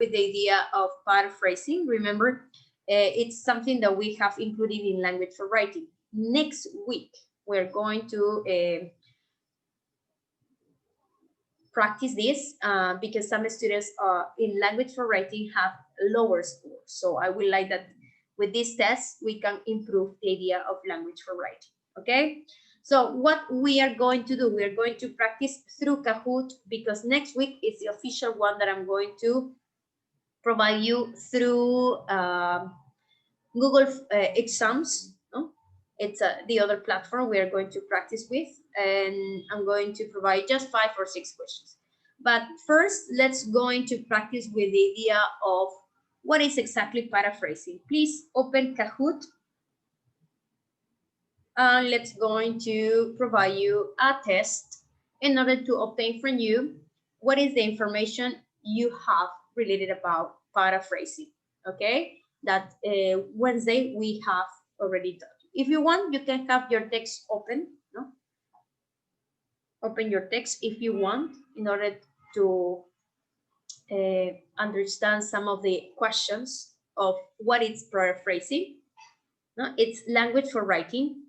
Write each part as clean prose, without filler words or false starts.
with the idea of paraphrasing. Remember, it's something that we have included in Language for Writing. Next week, we're going to practice this because some students in Language for Writing have lower scores. So I would like that with this test, we can improve the idea of Language for Writing, okay? So what we are going to do, we are going to practice through Kahoot because next week is the official one that I'm going to provide you through Google Exams. No? It's the other platform we are going to practice with, and I'm going to provide just 5 or 6 questions. But first, let's go into practice with the idea of what is exactly paraphrasing. Please open Kahoot. And let's going to provide you a test in order to obtain from you what is the information you have related about paraphrasing. Okay, that Wednesday we have already done. If you want, you can have your text open. No? Open your text if you want in order to understand some of the questions of what is paraphrasing. No? It's Language for Writing.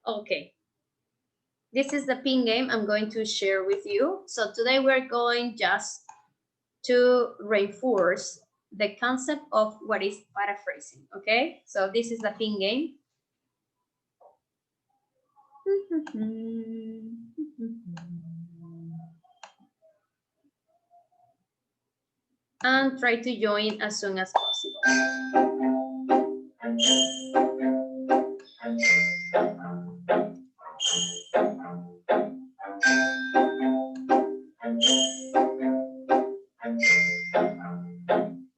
Okay, this is the pin game I'm going to share with you. So today we're going just to reinforce the concept of what is paraphrasing, okay? So this is the pin game. And try to join as soon as possible.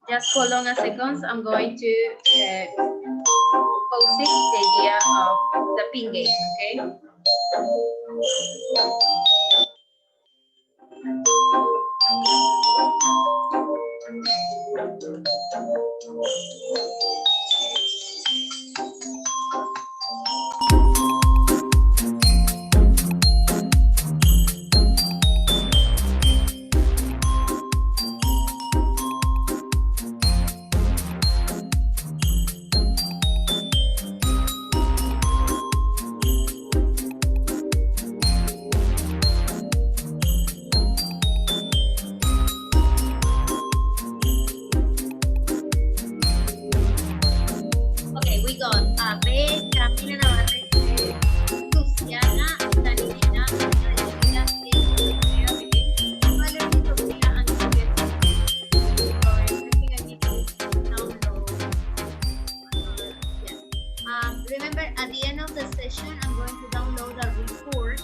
Just hold on a second. I'm going to post the idea of the pin game, okay? Remember, at the end of the session, I'm going to download a report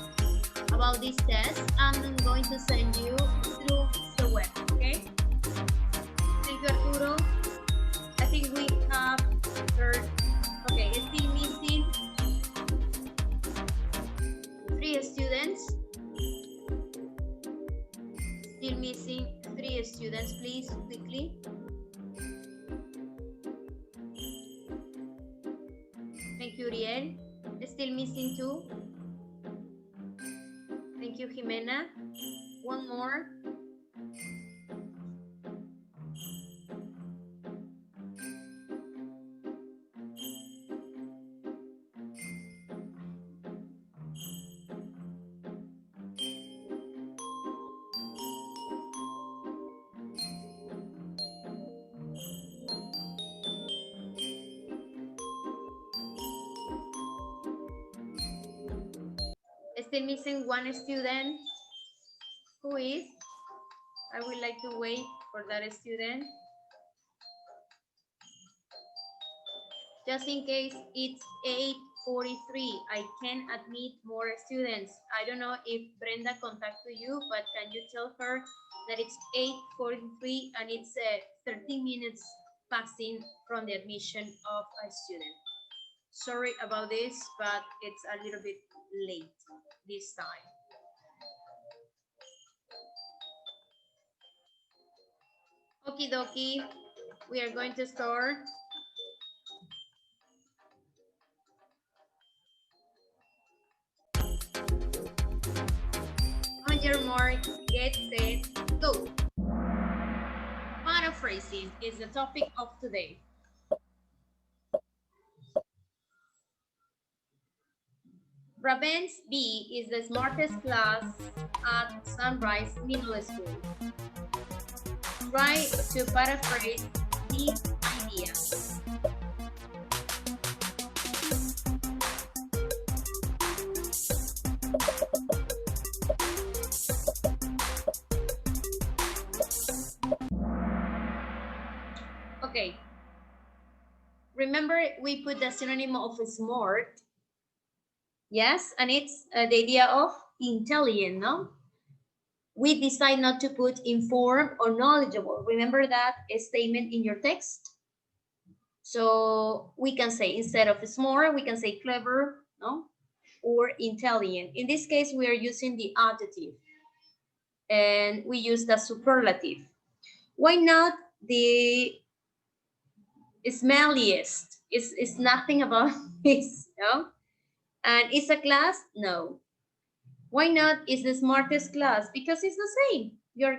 about this test, and I'm going to send you through the web, okay? Thank you, Arturo. I think we have heard, okay, it's still missing 3 students. Still missing 3 students, please, quickly. Thank you, Uriel. Still missing 2. Thank you, Jimena. 1 more. Still missing 1 student. Who is? I would like to wait for that student. Just in case it's 8:43, I can admit more students. I don't know if Brenda contacted you, but can you tell her that it's 8:43 and it's 13 minutes passing from the admission of a student? Sorry about this, but it's a little bit late this time. Okie dokie, we are going to start. On your mark, get set, go. Paraphrasing is the topic of today. Ravens B is the smartest class at Sunrise Middle School. Try to paraphrase this idea. Okay. Remember, we put the synonym of smart. Yes, and it's the idea of intelligent, no? We decide not to put informed or knowledgeable. Remember that statement in your text? So we can say, instead of smart, we can say clever, no? Or intelligent. In this case, we are using the adjective. And we use the superlative. Why not the smelliest? It's nothing about this, no? And it's a class? No. Why not is the smartest class? Because it's the same. You're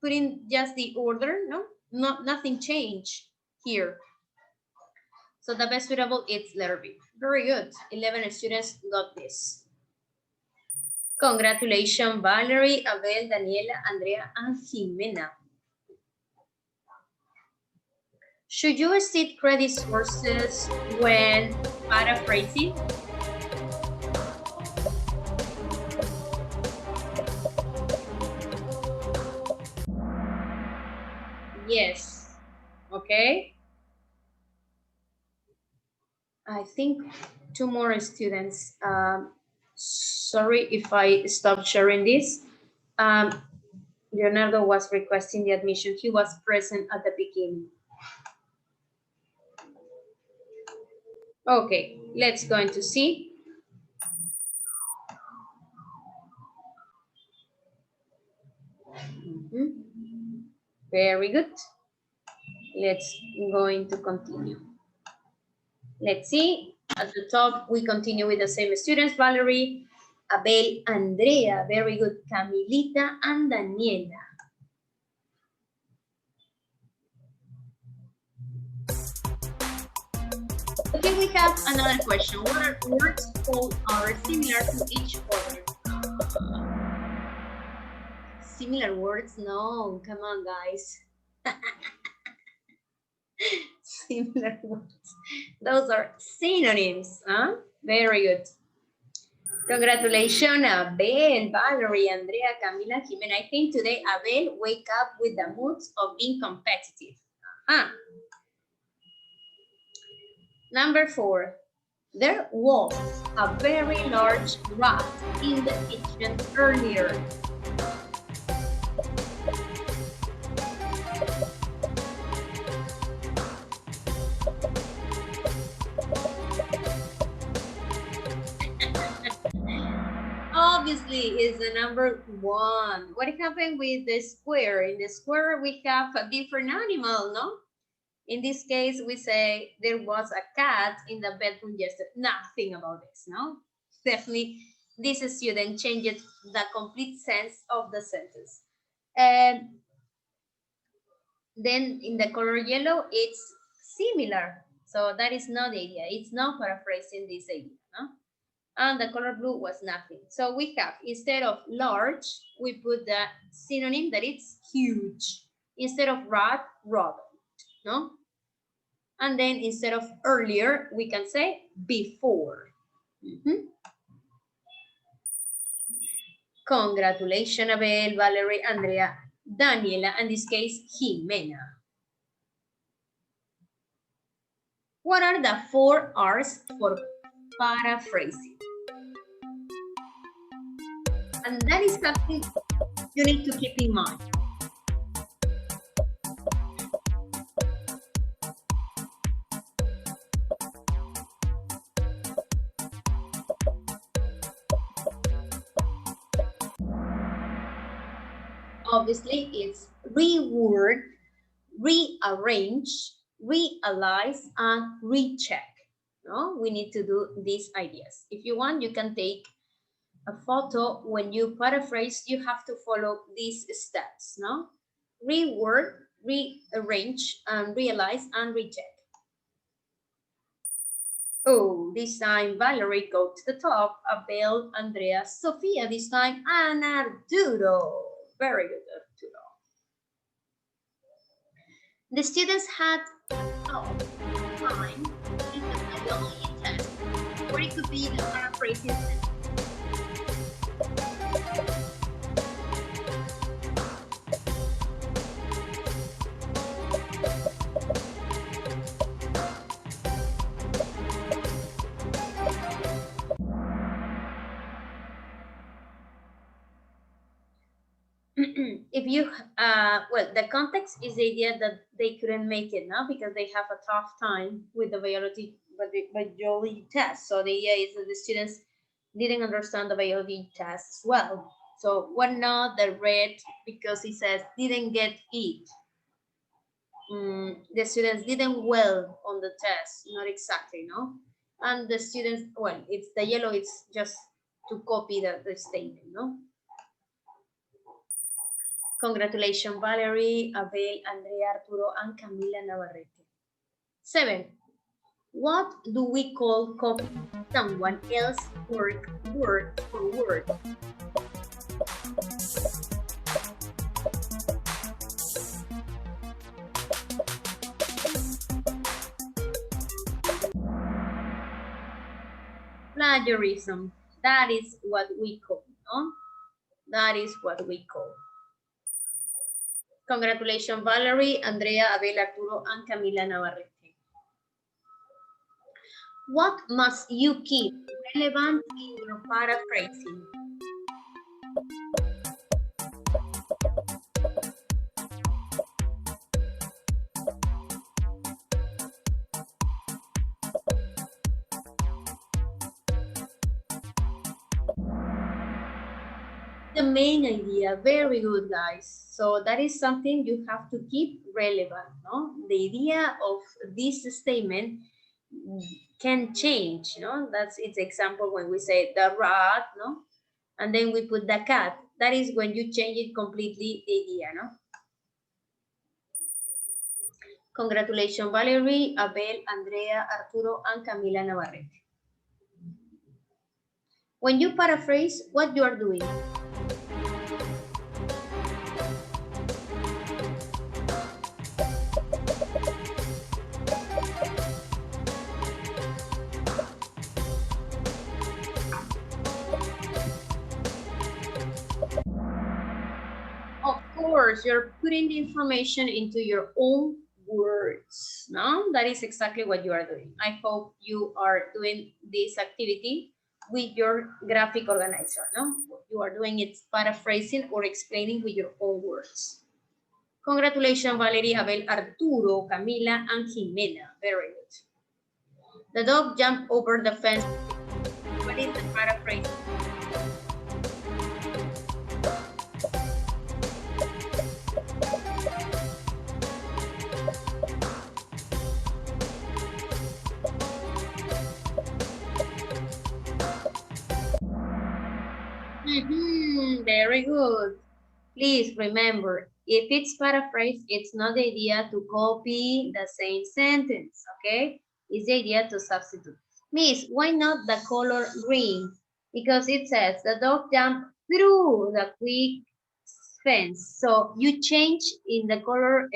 putting just the order, no? Nothing changed here. So the best suitable is letter B. Very good. 11 students got this. Congratulations, Valerie, Abel, Daniela, Andrea, and Jimena. Should you state credit sources when paraphrasing? Yes. Okay. I think 2 more students. Sorry if I stopped sharing this. Leonardo was requesting the admission. He was present at the beginning. Okay, let's go into see. Very good. Let's going to continue. Let's see. At the top, we continue with the same students, Valerie, Abel, Andrea, very good, Camilita, and Daniela. Okay, we have another question. What are words called are similar to each other? Similar words? No, come on, guys. Similar words. Those are synonyms, huh? Very good. Congratulations, Abel, Valerie, Andrea, Camila, Jimena. I think today Abel wake up with the mood of being competitive. Number 4. There was a very large rat in the kitchen earlier. Obviously is the number 1. What happened with the square? In the square we have a different animal, no? In this case we say there was a cat in the bedroom yesterday. Nothing about this, no? Definitely this student changed the complete sense of the sentence. And then in the color yellow it's similar. So that is not the idea. It's not paraphrasing this idea, no? And the color blue was nothing. So we have, instead of large, we put the synonym that it's huge. Instead of rat, rodent, no? And then instead of earlier, we can say before. Congratulations, Abel, Valerie, Andrea, Daniela, in this case, Jimena. What are the 4 R's for paraphrasing? And that is something you need to keep in mind. Obviously, it's reword, rearrange, realize, and recheck. No, we need to do these ideas. If you want, you can take a photo. When you paraphrase, you have to follow these steps. No, reword, rearrange, and realize, and recheck. Oh, this time Valerie go to the top, Abel, Andrea, Sofia this time, and Arturo. Very good, Arturo. The students had time in the biology test, or it could be the paraphrasing. If you, well, the context is the idea that they couldn't make it now because they have a tough time with the biology test. So the idea is that the students didn't understand the biology test as well. So one not the red because it says didn't get it. The students didn't well on the test, not exactly, no? And the students, well, it's the yellow, it's just to copy the statement, no? Congratulations, Valerie, Abel, Andrea, Arturo, and Camila Navarrete. 7. What do we call copy someone else work word for word? Plagiarism. That is what we call, no? That is what we call. Congratulations, Valerie, Andrea, Abel, Arturo, and Camila Navarrete. What must you keep relevant in your paraphrasing? The main idea, very good, guys. So that is something you have to keep relevant, no? The idea of this statement can change, no? That's its example when we say the rat, no? And then we put the cat. That is when you change it completely, the idea, no? Congratulations, Valerie, Abel, Andrea, Arturo, and Camila Navarrete. When you paraphrase, what you are doing? Of course, you're putting the information into your own words, no? That is exactly what you are doing. I hope you are doing this activity with your graphic organizer, no? You are doing it paraphrasing or explaining with your own words. Congratulations, Valeria, Abel, Arturo, Camila, and Jimena. Very good. The dog jumped over the fence. What is the paraphrase? Very good. Please remember, if it's paraphrase, it's not the idea to copy the same sentence, okay? It's the idea to substitute. Miss, why not the color green? Because it says the dog jumped through the quick fence. So you change in the color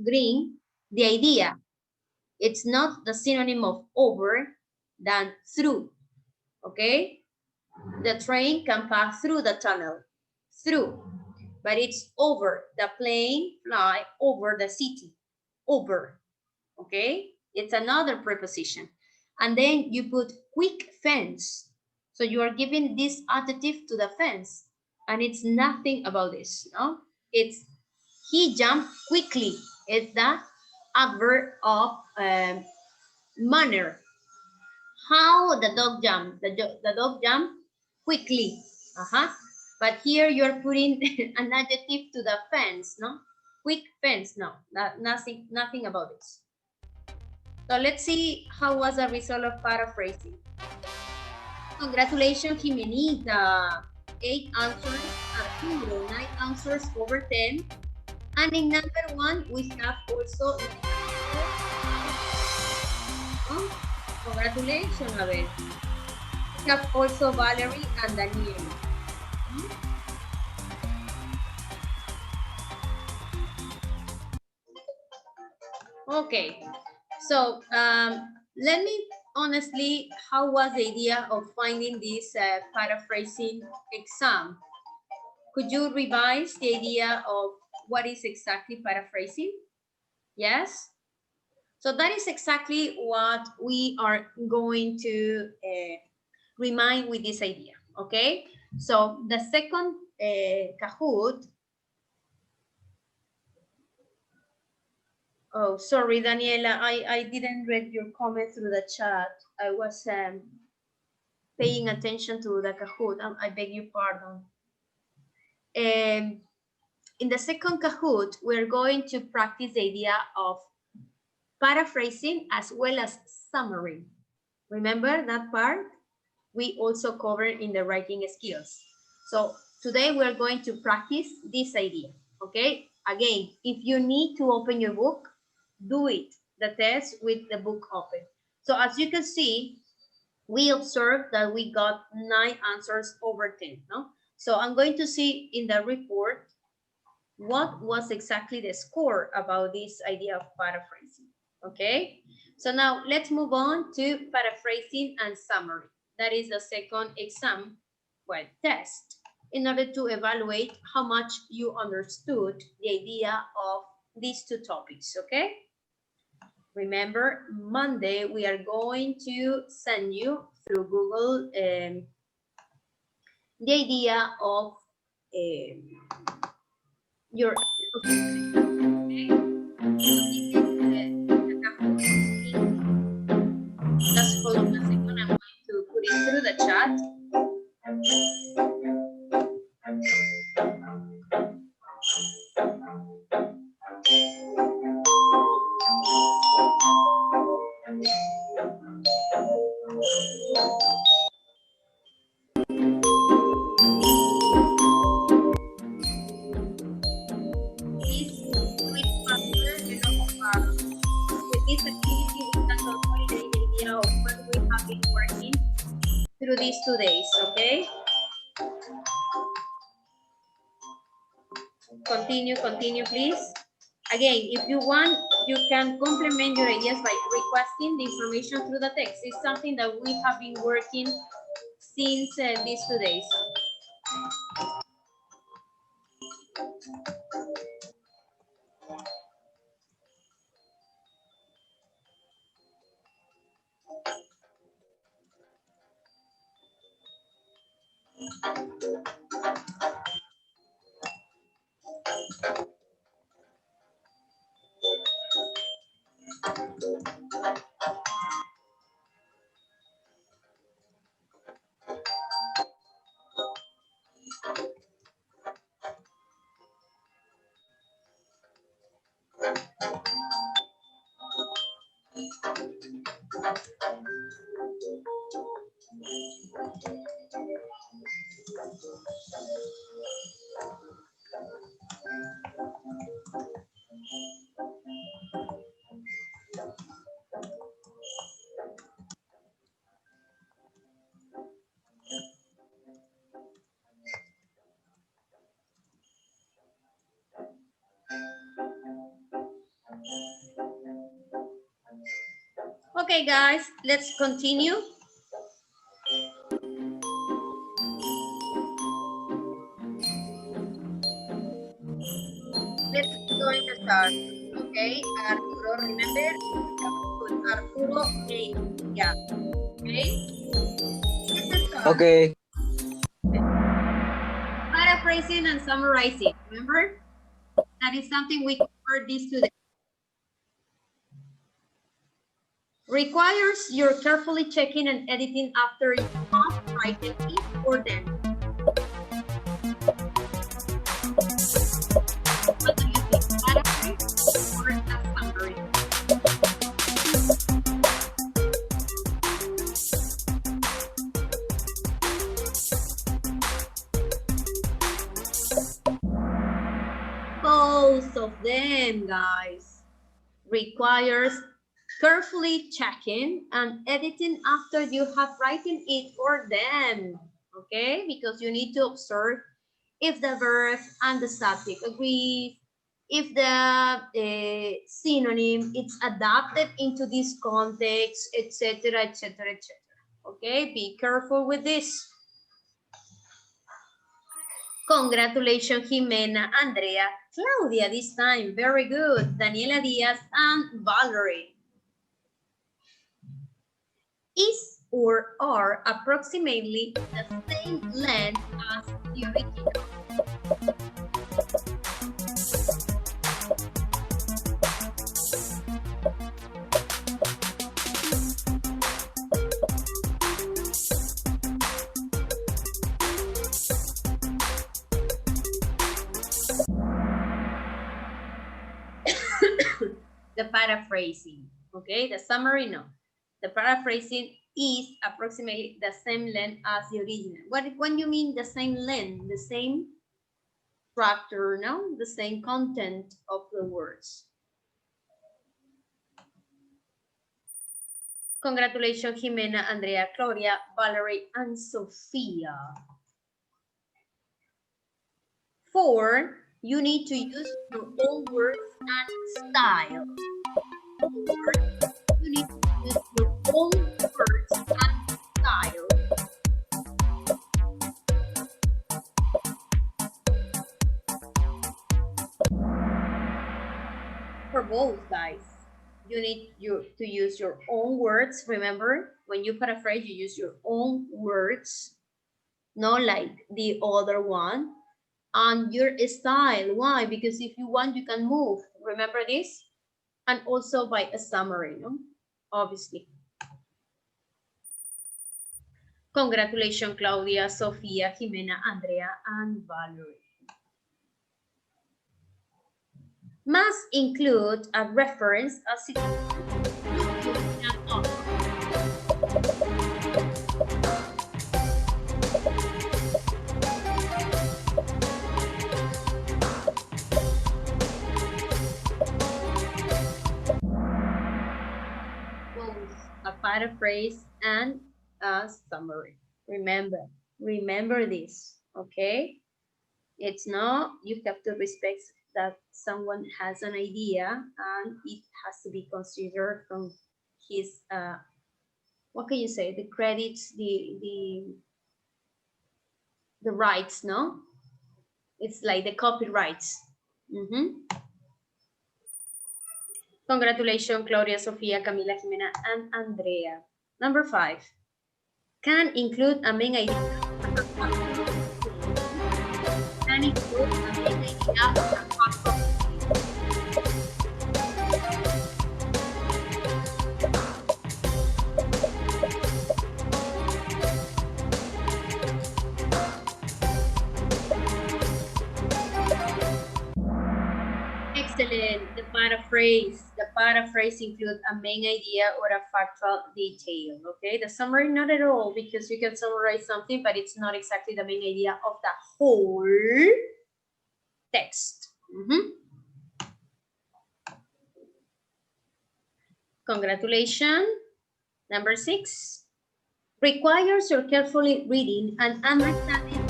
green the idea. It's not the synonym of over than through, okay? The train can pass through the tunnel, through, but it's over. The plane fly over the city, over, okay? It's another preposition. And then you put quick fence. So you are giving this adjective to the fence, and it's nothing about this, no? It's he jumped quickly. It's the adverb of manner. How the dog jumped? The dog jumped quickly. But here you're putting an adjective to the fence, no? Quick fence, no, nothing about this. So let's see how was the result of paraphrasing. Congratulations, Jimenita. 8 answers, Arturo, 9 answers over 10. And in number 1, we have also, oh, congratulations, Abel. We have also Valerie and Daniel. Okay, so let me honestly, how was the idea of finding this paraphrasing exam? Could you revise the idea of what is exactly paraphrasing? Yes? So that is exactly what we are going to remind with this idea, okay? So the second Kahoot. Oh, sorry, Daniela, I didn't read your comment through the chat. I was paying attention to the Kahoot. I beg your pardon. In the second Kahoot, we're going to practice the idea of paraphrasing as well as summary. Remember that part? We also covered in the writing skills. So today we're going to practice this idea, okay? Again, if you need to open your book, do it, the test with the book open. So as you can see, we observed that we got 9 answers over 10, no? So I'm going to see in the report what was exactly the score about this idea of paraphrasing, okay? So now let's move on to paraphrasing and summary. That is the second exam, well, test, in order to evaluate how much you understood the idea of these two topics, okay? Remember, Monday, we are going to send you through Google the idea of your, okay? Just hold on a second, I'm going to put it through the chat. Through these 2 days, okay? Continue, please. Again, if you want, you can complement your ideas by requesting the information through the text. It's something that we have been working since these 2 days. Okay, guys, let's continue. Let's go in the start. Okay, Arturo, remember? Arturo, yeah. Okay. Okay. Paraphrasing and summarizing. Remember? That is something we covered this today. Requires your carefully checking and editing after you have written it or then. most of them, guys, requires carefully checking and editing after you have written it for them, okay? Because you need to observe if the verb and the subject agree, if the synonym is adapted into this context, etc., etc., etc. Okay, be careful with this. Congratulations, Jimena, Andrea, Claudia this time, very good. Daniela Diaz and Valerie. Is or are approximately the same length as the original. The paraphrasing, okay? The summary, no. The paraphrasing is approximately the same length as the original. When you mean the same length, the same structure, no? The same content of the words. Congratulations, Jimena, Andrea, Claudia, Valerie, and Sophia. 4, you need to use your own words and style. You need to use your own words and style. For both, guys, you need to use your own words. Remember, when you paraphrase, you use your own words, not like the other one. And your style. Why? Because if you want, you can move. Remember this? And also by a summary, no? Obviously. Congratulations, Claudia, Sofia, Jimena, Andrea, and Valerie. Must include a reference, a paraphrase and a summary. Remember this, okay? It's not, you have to respect that someone has an idea and it has to be considered from his, what can you say, the credits, the rights, no? It's like the copyrights. Congratulations, Claudia, Sofia, Camila, Jimena, and Andrea. Number 5, can include a main idea. Can include a main idea. Excellent. The paraphrase includes a main idea or a factual detail. Okay, the summary not at all, because you can summarize something, but it's not exactly the main idea of the whole text. Congratulations. Number 6, requires your carefully reading and understanding.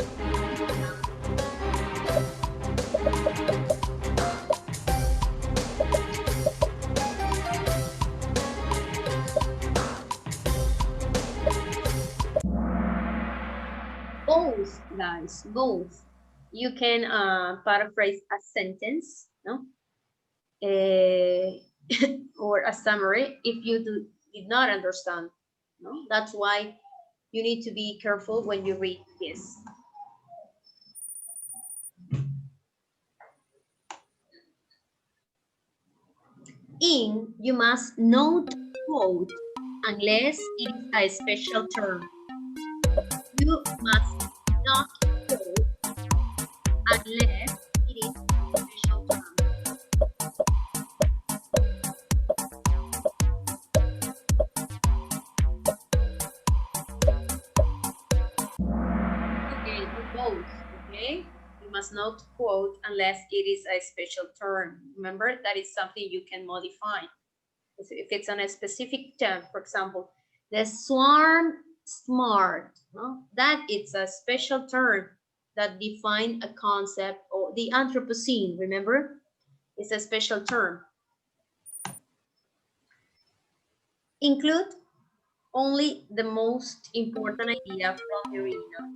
Both, guys, both. You can paraphrase a sentence, no? Or a summary if you did not understand, no? That's why you need to be careful when you read this. In, you must not quote unless it is a special term. You must not quote unless it is a special term. Okay, do both, okay? You must not quote unless it is a special term. Remember, that is something you can modify. If it's on a specific term, for example, the swarm smart, no? That it's a special term that define a concept, or the Anthropocene, remember? It's a special term. Include only the most important idea from the original.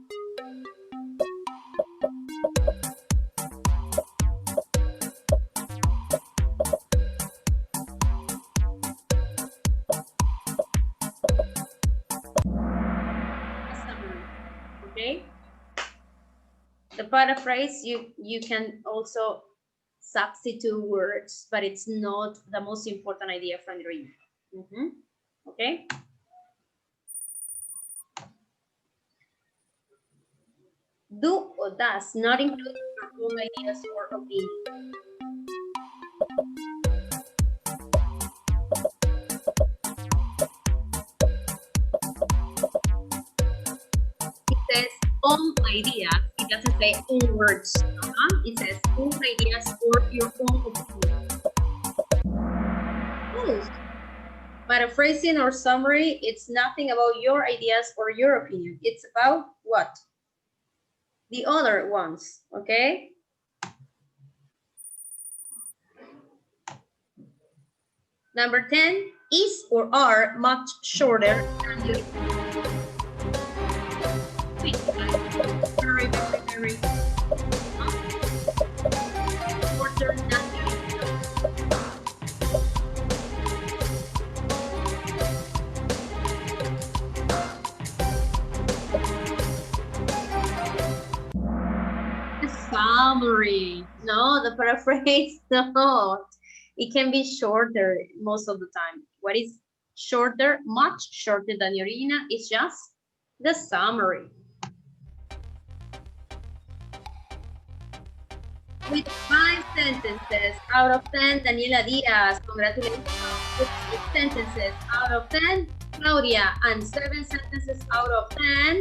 Okay, the paraphrase, you can also substitute words, but it's not the most important idea from the original. Okay, do or does not include your own ideas or opinions. It says own ideas. It doesn't say own words. It says own ideas or your own opinion. Paraphrasing or summary, it's nothing about your ideas or your opinion. It's about what? The other ones, okay? Number 10, is or are much shorter than your very, very shorter than summary. No, the paraphrase, no. It can be shorter most of the time. What is shorter, much shorter than the original, is just the summary. With 5 sentences out of 10, Daniela Diaz, congratulations. With 6 sentences out of 10, Claudia, and 7 sentences out of 10,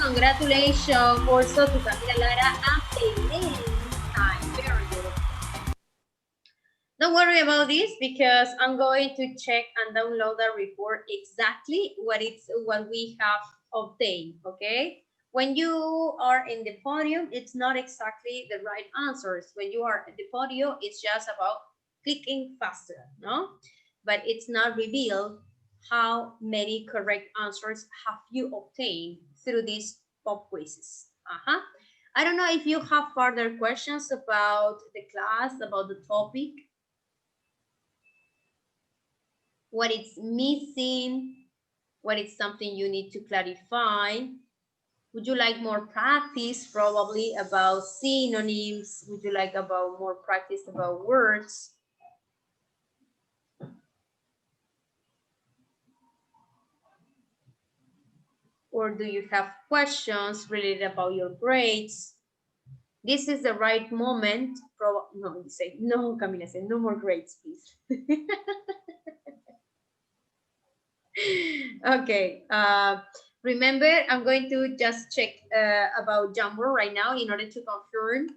congratulations also to Camila Lara and Eileen. Very good. Don't worry about this because I'm going to check and download the report exactly what we have obtained, okay? When you are in the podium, it's not exactly the right answers. When you are at the podium, it's just about clicking faster, no? But it's not revealed how many correct answers have you obtained through these pop quizzes. I don't know if you have further questions about the class, about the topic. What is missing? What is something you need to clarify? Would you like more practice probably about synonyms? Would you like about more practice about words? Or do you have questions related about your grades? This is the right moment. No, say no, Camila, say no more grades, please. Okay. Remember, I'm going to just check about Jamboard right now in order to confirm,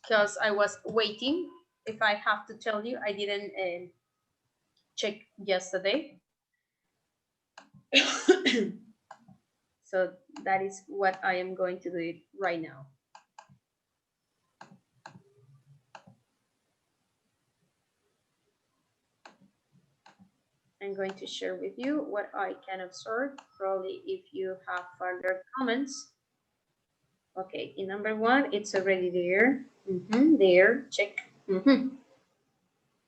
because I was waiting. If I have to tell you, I didn't check yesterday. So that is what I am going to do right now. I'm going to share with you what I can observe. Probably if you have further comments. Okay, in number 1, it's already there. There, check.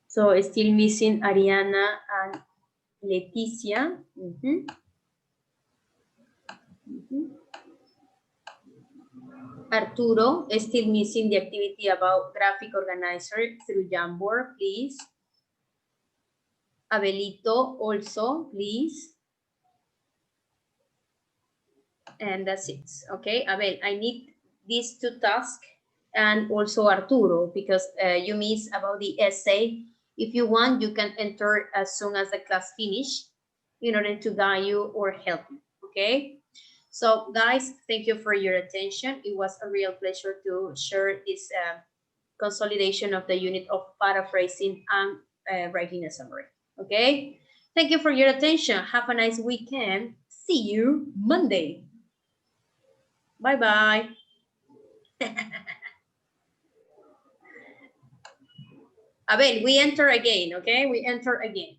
So still missing Ariana and Leticia. Arturo is still missing the activity about graphic organizer through Jamboard, please. Abelito also, please. And that's it. Okay, Abel, I need these 2 tasks and also Arturo, because you miss about the essay. If you want, you can enter as soon as the class finish in order to guide you or help you, okay? So guys, thank you for your attention. It was a real pleasure to share this consolidation of the unit of paraphrasing and writing a summary. Okay, thank you for your attention. Have a nice weekend. See you Monday. Bye bye. Abel, we enter again, okay? We enter again.